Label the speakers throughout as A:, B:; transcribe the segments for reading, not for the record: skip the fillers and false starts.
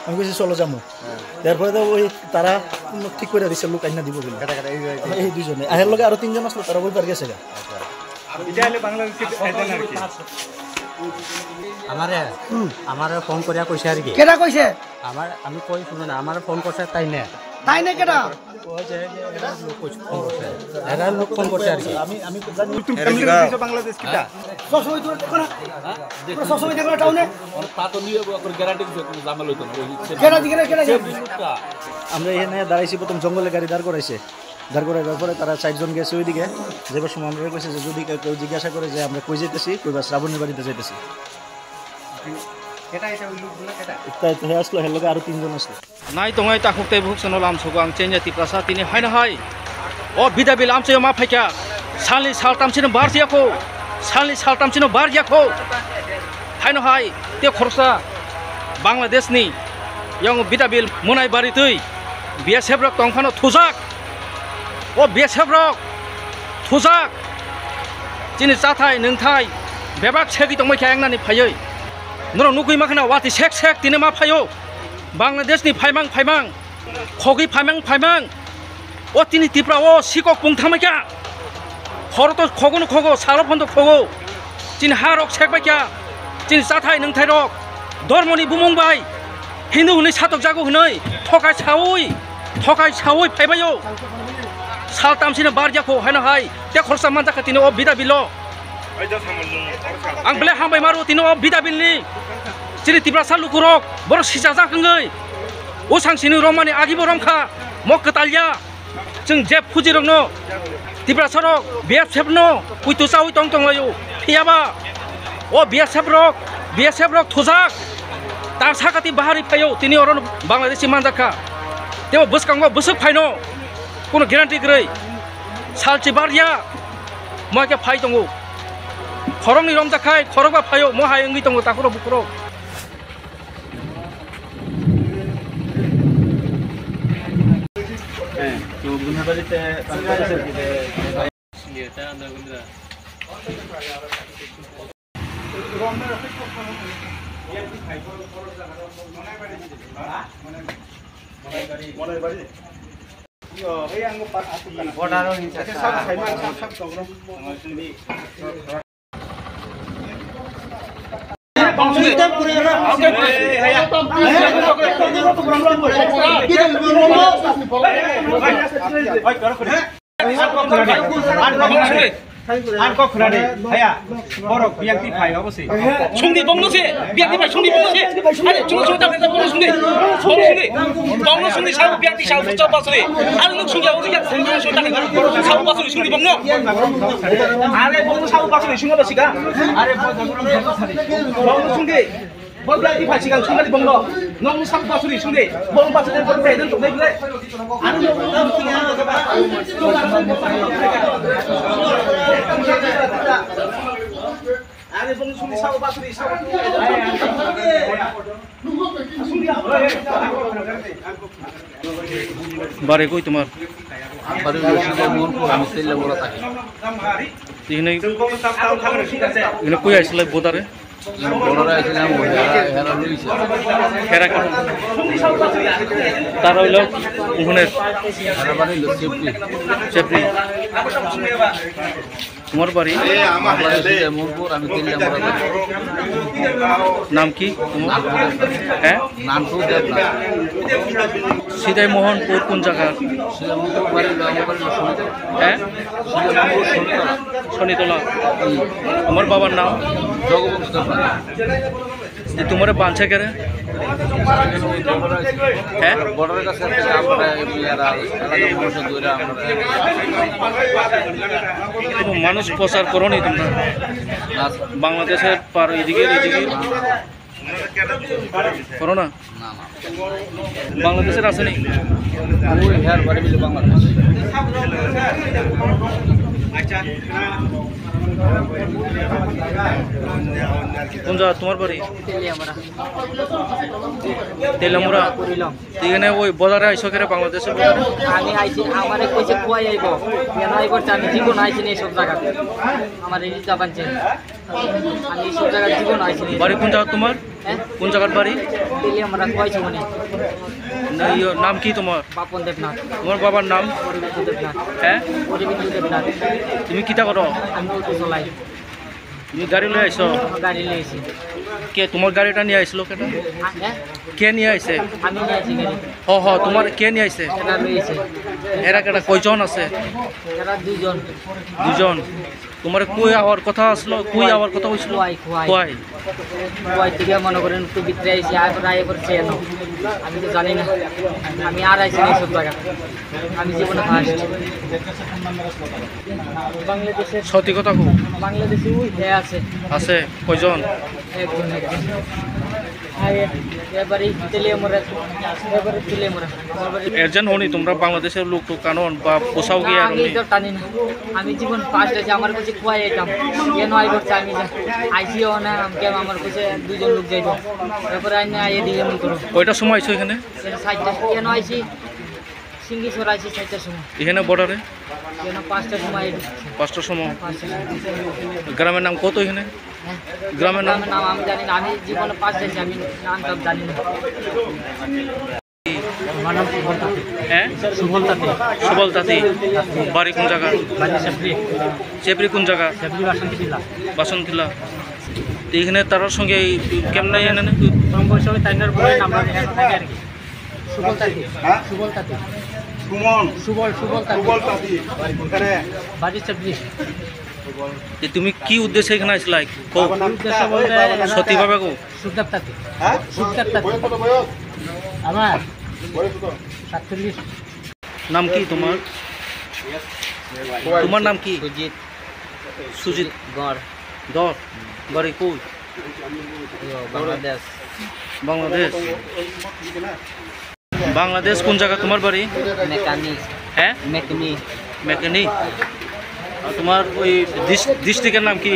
A: আমি কইছি চলো যাবো তারপরে তো ওই তারা ঠিক করে দিচ্ছে লোক আইনা দিব বলে এই দুজনে আহের লগে আরো তিনজন আসলো তারা ওই পার গেছে গা
B: আমারে ফোন করিয়া কইছে আর কি
C: কেডা কইছে
B: আমি কই শুনো না আমারে ফোন করছে তাই না
C: কেডা
B: লোক ফোন করছে আর কি
A: আমি
C: বাংলাদেশ কিটা সবসময় তোর দেখো না সবসময় দেখো টাউনে
A: আমরা এখানে দাঁড়াইছি প্রথম জঙ্গলে গাড়ি দাঁড় করাইছে দাঁড় করাইবার পরে তারা 4 জন গেছে ওইদিকে যাবার সময় আমরা কইছে যে যদি কেউ জিজ্ঞাসা করে যে আমরা কই যেতেছি কইবা শ্রাবণের বাড়িতে যাইতেছি তাই তো আসলো হের লগে আরো 3 জন আসলো
D: নাই তো তা হুকতে ভুকসনো লামছগো आं चेन्जाति प्रासा तिनि हायना हाय ओ बिदा बिल आमसे मा फायका सालनि सालतामसिनो बारजियाखौ सालनि सालतामसिनो बारजियाखौ हायना हाय ते खरसा बांलादेशनि yang बिदा बिल मुनाय बारि तै बिएसएफ रक तंखानो थुजाक ओ बिएसएफ रक थुजाक तिनि जाथाय नोंथाय बेबाक सेगि तंबाय खायांनानि फायै नों नुगै माखना वाति सेक सेक तिनि मा फायो बांलादेशनि फाइमां खगि फाइमां ओ तिनि तिप्रा ओ सिकक बुंथामायका खरतो खगनो खगो सालफन्द खगो तिनि हारक सेकबायका तिनि जाथाय नोंथाय रक धर्मनि बुमुंबाय हिन्दु हनै सातक जागो हनै थकाय सावै फाइबायो सालतामसिनो बारजाखौ हायना हाय ते खरसा मानजाखा तिनि ओ बिदा बिल आं बेले हामबाय मारो तिनि ओ बिदा बिलनि तिनि तिप्रा सालुकुरक बर सिजा जाखङै ओ सांसिनो रमानि आगिबो रमखा मक्कतालिया जों जेब फुजिरंनो तिप्रा सरक बिएसएफ नो कुइतु चावै तंलायो फियाबा ओ बिएसएफ रक थुजाक तार साखाति बाहारि फायो तिनि अरन बांलादेशि मानजाखा तेव बसकांगो बसक फायनो कोनो ग्यारान्टि गरै सालचि बारिया मके फाय दंगो खरंनि रमजाखाय खरगबा फायो महाय अंगि दंगो ताखरो बुखरो
A: तो गुना बारिते
E: Anko khurade haya borok biakti phai obose sungdi bongnose biakti phai sungdi bongnose are chung ta ta bong sungdi sabu biakti sabu chau pasure are luk sungya ori ya sungdi ta sabu pasure sungdi bongno are bong sabu pasure sunga basika are bong sungdi bong biakti phai sigang sungdi bongno nong sabu pasure sungdi bong pasure bong pe den to dai bile are আরে বং শুনি Sao Bansuri Sao
D: বারে কই তোমার
B: বারে রশিদে মোরপুর আমি তেলে বড় থাকি
D: তিনে ইনে কই আইছলে বোদারে
B: বড়রা আইছিলাম হেরা লইছে
D: হেরা কোন তার হইল ওখানে
B: হেরা বাড়ি
D: চেপরি তোমার বাড়ি
B: মোরপুর আমি তেলে বড় থাকি
D: নাম কি তোমার হ্যাঁ
B: নানটু দেবনা
D: সিদাই মোহনপুর কোন জায়গা
B: সিদামপুর বাড়ি বাড়ি
D: হ্যাঁ শনিতলা আমার বাবার নাম
B: জগবংশ
D: যে তোমার বাঁচে কেরে হ্যাঁ
B: বর্ডারের কাছে আমরা এলাকার মানুষের দূরে আমরা
D: কোনো মানুষ প্রচার করো নি তোমরা বাংলাদেশের পার এদিকে করো না বাংলাদেশের আসেনি
B: বাংলাদেশ
D: কোন জায়গা তোমার বাড়ি? তেলামুরা। এখানে ওই বাজারে আইসো কেন বাংলাদেশের বাজারে?
F: আমি আইছি আমার কইছে কুয়াই আইব কেন আইব আমি জীবন আইছি না এইসব জায়গাতে আমার এই জাপানছে আমি এইসব জায়গায় জীবন আইছি না।
D: বাড়ি কোন জায়গা তোমার?
F: হ্যাঁ
D: কোন জায়গার বাড়ি?
F: দিল্লি আমরা কুয়াইছি মানে
D: নাম কি তোমার?
F: বাপন দেবনাথ।
D: তোমার বাবার নাম?
F: পরিবিন্দু দেবনাথ।
D: হ্যাঁ
F: পরিবিন্দু দেবনাথ।
D: তুমি কিতা করো?
F: আমি অটো চলাই।
D: তুমি গাড়ি লই আইছো?
F: গাড়ি লিয়েছি।
D: কে তোমার গাড়িটা নিয়ে আইছিল কেন?
F: হ্যাঁ
D: কে নিয়ে আইছে?
F: আমি নিয়ে আইছি গাড়ি।
D: তোমার কে নিয়ে আইছে?
F: এরা লইছে।
D: এরা কেটা কয়জন আছে?
F: এরা দুজন।
D: দুজন। তোমার কই আওয়ার কথা আসলো? কই আওয়ার কথা হইছিল? কই?
F: কুয়াই থেকে মনে করেন একটু ভিতরে আইছি আয় করছে এনো আমি তো জানি না আমি আর আইছি না এইসব জায়গা আমি জীবনে ফার্স্ট বাংলাদেশে
D: সত্যি কথা কো।
F: বাংলাদেশে ওই হয়ে আছে
D: আছে কয়জন?
F: একজন এবারে তেলিয়ামরা এবারে তেলিয়ামরা
D: এরজন হনি তোমরা বাংলাদেশের লোক তো কারণ বা পোষাও গিয়ে
F: আমি তো টানি না আমি জীবন ফার্স্ট আছে আমার কাছে কুয়াই আইতাম কেন আই করছে আমি আইসিও না আমাকে আমার কাছে দুজন লোক যাইব এরপরে আইনে আইয়ে দিয়ে এমন করো
D: কয়টার সময় আইছো এখানে?
F: সাইডটা কেন আইসি সিঙ্গিসর আইসি 6টার সময়
D: এখানে বর্ডারে?
F: কেন 5টার সময়
D: 5টার সময়।
F: 5টার সময়
D: গ্রামের নাম কত এখানে? গ্রামের নাম?
F: নাম আমি জানি না আমি জীবনে ফার্স্ট আছি আমি নাম সব জানি না আমার নাম সুবল তাঁতি।
D: হ্যাঁ
F: সুবল তাঁতি।
D: সুবল তাঁতি। বাড়ি কোন জায়গা?
F: বাড়ি সেপ্রি
D: চেপরি কোন জায়গা?
F: সেপ্রি বাসন্তী জেলা
D: বাসন্তিলা। তো এখানে তার সঙ্গে কেমন এনে
F: কম বয়সে ওই তাইনার বলে নাম্বার থাকে আর কি সুবল তাঁতি। সুবল তাঁতি।
C: সুমন
F: সুবল তাঁতি।
C: সুবল তাঁতি ওখানে
F: বাড়ি সেপ্রি
D: যে তুমি কি উদ্দেশ্যে এখানে আসলা?
F: উদ্দেশ্য বলতে
D: সত্যিভাবে কো।
F: সুখদেব তাঁতি।
C: হ্যাঁ
F: সুখদেব তাঁতি আমার 47।
D: নাম কি তোমার? তোমার নাম কি?
F: সুজিত
D: সুজিত
F: গড়
D: দর। বাড়ি কই?
F: বাংলাদেশ।
D: বাংলাদেশ। বাংলাদেশ কোন জায়গা তোমার বাড়ি?
F: মেকানিক।
D: হ্যাঁ
F: মেকানিক।
D: মেকানিক। আর তোমার ওই ডিস্ট্রিক্টের নাম কি?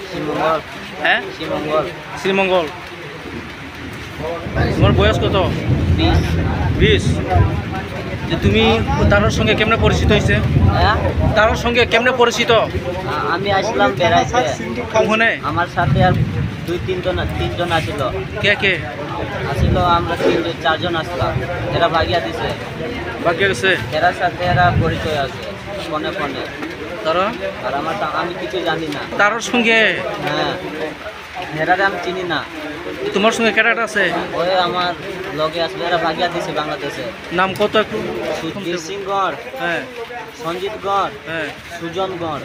F: শ্রীমঙ্গল।
D: হ্যাঁ
F: শ্রীমঙ্গল।
D: শ্রীমঙ্গল। তোমার বয়স কত? 20। যে তুমি তার সঙ্গে কেমনে পরিচিত হয়েছে?
F: হ্যাঁ
D: তার সঙ্গে কেমনে পরিচিত?
F: আমি আসলাম বেড়াইতে
D: ওখানে
F: আমার সাথে আর তিনজন আসিল
D: কে
F: আমরা 4জন আসলাম এরা ভাগিয়া দিছে
D: বাকি গেছে
F: এরার সাথে এরা পরিচয় আছে ফোনে
D: তারা?
F: আর আমি কিছু জানি না
D: তার সঙ্গে
F: হ্যাঁ এরারে আমি চিনি না
D: তোমার সঙ্গে ক্যারেক্টার আছে?
F: ওই আমার লগে আসলে এরা ভাগিয়া দিছে বাংলাদেশে
D: নাম কত একটু?
F: সুধীর সিং গড়,
D: হ্যাঁ
F: সঞ্জিত গড়,
D: হ্যাঁ।
F: সুজন গড়।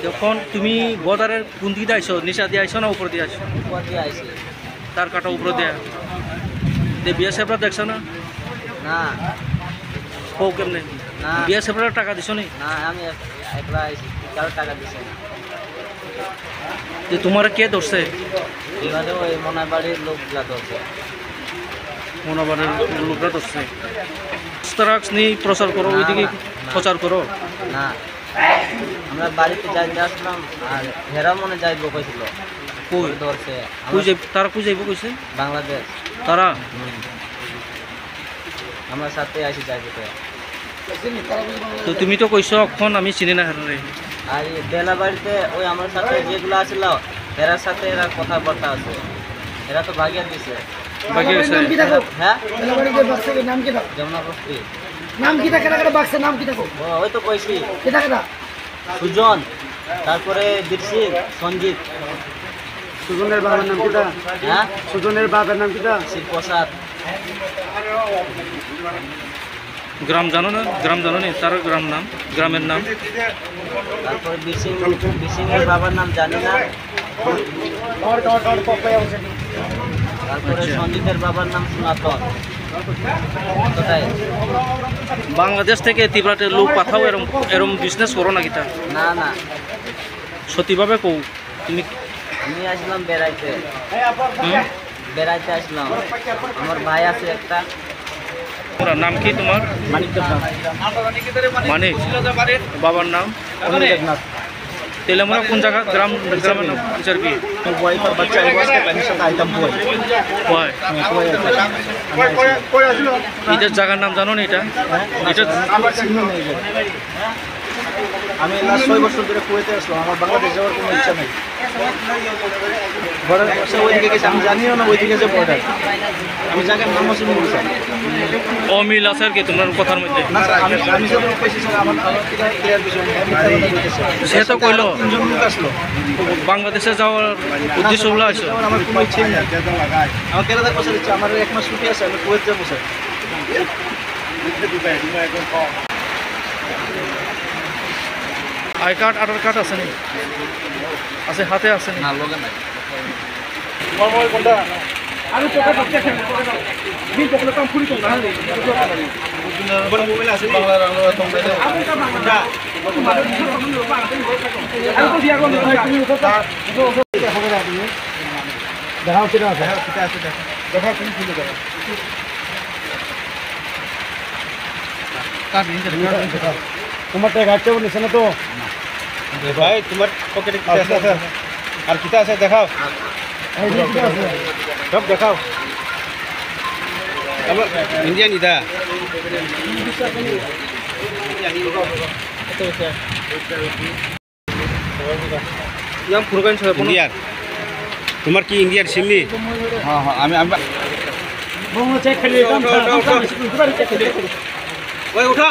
D: যখন তুমি বর্ডারের কোন দিকে আইছো? নিচা দিয়ে আইছো না উপর দিয়ে আইছো?
F: উপর দিয়ে আইছি
D: তার কাটা উপর দিয়ে বিএসএফরা দেখছো না?
F: না
D: কো কেমনে?
F: না
D: বিএসএফরা টাকা দিছো নি?
F: না আমি একলা আইছি কারো টাকা দিছে না
D: যে তোমার কে ধরছে?
F: এবারে ওই মনার বাড়ির লোকগুলা ধরছে
D: মনোবারের লোকরা ধরছে। স্টারাক্স নিয়ে প্রচার করো, ওইদিকে প্রচার করো।
F: না আমরা বাড়িতে যাইতে আসলাম আর হেরা মনে যাইব কইছিল
D: কই
F: ধরছে
D: তারা কই যাইব কইছে?
F: বাংলাদেশ
D: তারা
F: আমার সাথে আসি যাইবে
D: তো তুমি তো কইছো এখন আমি চিনি না হেরে।
F: আর এই বেলা বাড়িতে ওই আমার সাথে যেগুলো আসছিল এরার সাথে এরা কথাবার্তা আছে এরা তো ভাগিয়া দিছে
D: বাকি গেছে
F: হ্যাঁ
C: নাম কি
F: যমুনা বস্তি
C: নাম কি থাকে না বাক্সের নাম কি থাকে
F: ওই তো কইছি
C: কি থাকে না
F: সুজন তারপরে বীর সিং সঞ্জিত
C: সুজনের বাবার নাম কিটা
F: হ্যাঁ
C: সুজনের বাবার নাম কিটা
F: শিবপ্রসাদ
D: গ্রাম জানো না? গ্রাম জানো নি? তার গ্রামের নাম?
F: তারপরে বীর সিংয়ের বাবার নাম জানি না তারপরে সঞ্জিতের বাবার নাম সনাতন কোথায়
D: বাংলাদেশ থেকে তীব্রাতে লোক পাঠাও এরম বিজনেস করো নাকি? তা
F: না না
D: সত্যিভাবে কও তুমি।
F: আমি আসলাম বেড়াইতে
D: হুম?
F: বেড়াইতে আসলাম আমার ভাই আছে একটা
D: তোমার নাম কি তোমার?
A: মানিক দেবনাথ।
D: মানিক, বাবার নাম?
A: অনিল দেবনাথ।
D: তেলেমুরা কোন জায়গা? গ্রামের নাম টিচার কি?
A: তোর বয় তোর বাচ্চা এই বয়সকে পানির সাথে আইতাম বয়।
D: হয় এটার জায়গার নাম জানো না? এটা
A: আমার চিহ্ন নেই যে। আমি লাস্ট 6 বছর ধরে কুয়েতে আসলাম, আমার বাংলাদেশ যাওয়ার কোনো ইচ্ছা নেই। বর্ডার পাশে ওইদিকে গেছে, আমি জানিও না ওইদিকে যে বর্ডার। আমি জায়গার নাম আছে মুরসা।
D: অমিল আছে আর কি তোমার কথার মধ্যে?
A: না স্যার, আমি যখন কইছি স্যার আমার থেকে ক্লিয়ার বিষয় আমি মিথ্যা কথা বলতেছি।
D: সে তো কইলো
A: 3 জন লোক আসলো।
D: বাংলাদেশে যাওয়ার উদ্দেশ্য হলো আসো।
A: আমার কোনো ইচ্ছে নেই। আমার কেরাদার বছর ইচ্ছা, আমার 1 মাস ছুটি আছে, আমি কুয়েত যাবো sir.
D: I card, Aadhaar card আছে নি? আছে, হাতে আছে নি?
B: না লোকে নাই
E: আমি তো কথা বলতে দিন তো কাম পুরি তো না বড় মোবাইল আছে
B: বাংলার আমরা তোমরা
E: আমি তো দিয়া কোন তুমি কথা
A: দেখাও কিনা আছে, দেখাও তুমি খুলে দাও। তোমার তো গাড়িতে বলেছে না তো ভাই, তোমার পকেটে কি আছে? আর কিটা আছে দেখাও, সব দেখাও।
B: ইন্ডিয়ান ইদা
D: ইয়াম পুরগান ছয় কোন?
B: ইন্ডিয়ার তোমার কি ইন্ডিয়ার সিমনি? হ্যাঁ হ্যাঁ আমি
A: মোমো চেক খেলে কাম
E: ওই উঠা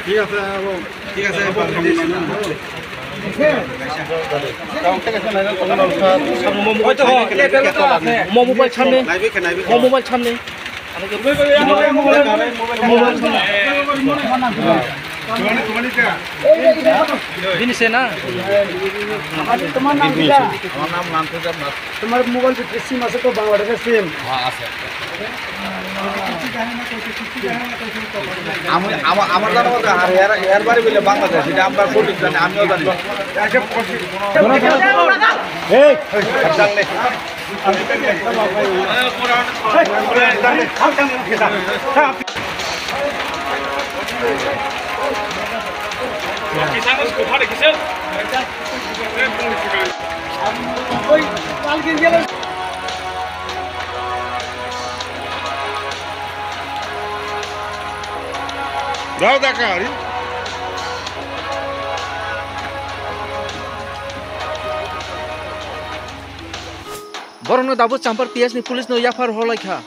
A: ঠিক আছে, ঠিক আছে।
D: মোবাইল সামনে, মোবাইল সামনে জিনিস না?
A: তোমার নাম কি?
B: আমার নাম দেবনাথ।
A: তোমার মোবাইল সিম আছে তো, বাংলাদেশের সিম?
B: হ্যাঁ আছে। আমার জানা মতো আর এর বাড়ি বলে বাংলাদেশ, এটা আমরা সঠিক জানি, আমিও জানি।
A: এই
D: Borong na dabut campur pias ni pulis no yafar holai kha.